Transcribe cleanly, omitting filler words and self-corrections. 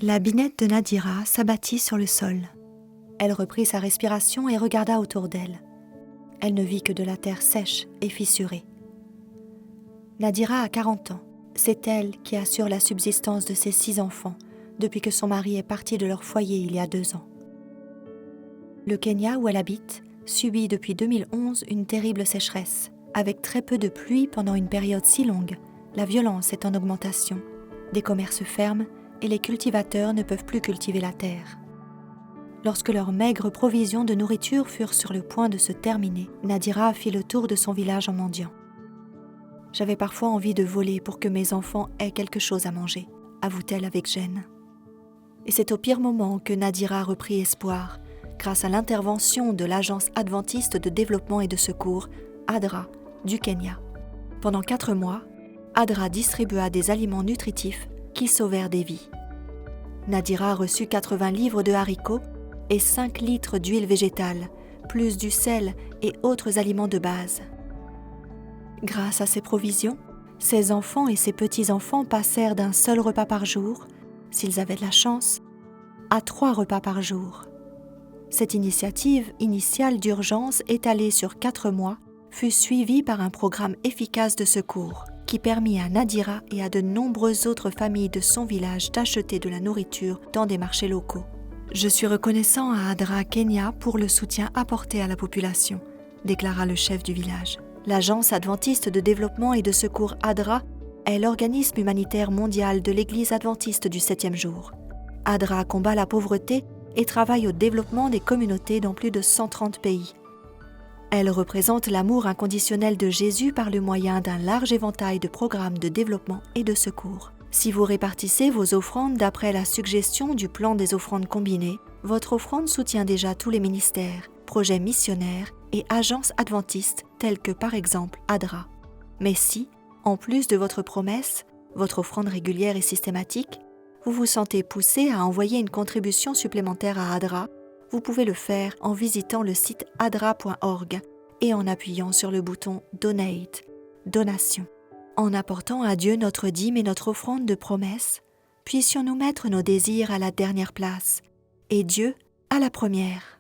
La binette de Nadira s'abattit sur le sol. Elle reprit sa respiration et regarda autour d'elle. Elle ne vit que de la terre sèche et fissurée. Nadira a 40 ans. C'est elle qui assure la subsistance de ses 6 enfants depuis que son mari est parti de leur foyer il y a 2 ans. Le Kenya où elle habite subit depuis 2011 une terrible sécheresse. Avec très peu de pluie pendant une période si longue, la violence est en augmentation. Des commerces ferment et les cultivateurs ne peuvent plus cultiver la terre. Lorsque leurs maigres provisions de nourriture furent sur le point de se terminer, Nadira fit le tour de son village en mendiant. « J'avais parfois envie de voler pour que mes enfants aient quelque chose à manger », avoue-t-elle avec gêne. Et c'est au pire moment que Nadira reprit espoir, grâce à l'intervention de l'Agence adventiste de développement et de secours, ADRA, du Kenya. Pendant 4 mois, ADRA distribua des aliments nutritifs qui sauvèrent des vies. Nadira reçut 80 livres de haricots et 5 litres d'huile végétale, plus du sel et autres aliments de base. Grâce à ces provisions, ses enfants et ses petits-enfants passèrent d'un seul repas par jour, s'ils avaient de la chance, à 3 repas par jour. Cette initiative initiale d'urgence étalée sur 4 mois fut suivie par un programme efficace de secours qui permit à Nadira et à de nombreuses autres familles de son village d'acheter de la nourriture dans des marchés locaux. « Je suis reconnaissant à ADRA Kenya pour le soutien apporté à la population », déclara le chef du village. L'Agence adventiste de développement et de secours ADRA est l'organisme humanitaire mondial de l'Église adventiste du 7e jour. ADRA combat la pauvreté et travaille au développement des communautés dans plus de 130 pays. Elle représente l'amour inconditionnel de Jésus par le moyen d'un large éventail de programmes de développement et de secours. Si vous répartissez vos offrandes d'après la suggestion du plan des offrandes combinées, votre offrande soutient déjà tous les ministères, projets missionnaires et agences adventistes tels que par exemple ADRA. Mais si, en plus de votre promesse, votre offrande régulière et systématique, vous vous sentez poussé à envoyer une contribution supplémentaire à ADRA, vous pouvez le faire en visitant le site adra.org et en appuyant sur le bouton « Donate » Donation. En apportant à Dieu notre dîme et notre offrande de promesse, puissions-nous mettre nos désirs à la dernière place et Dieu à la première.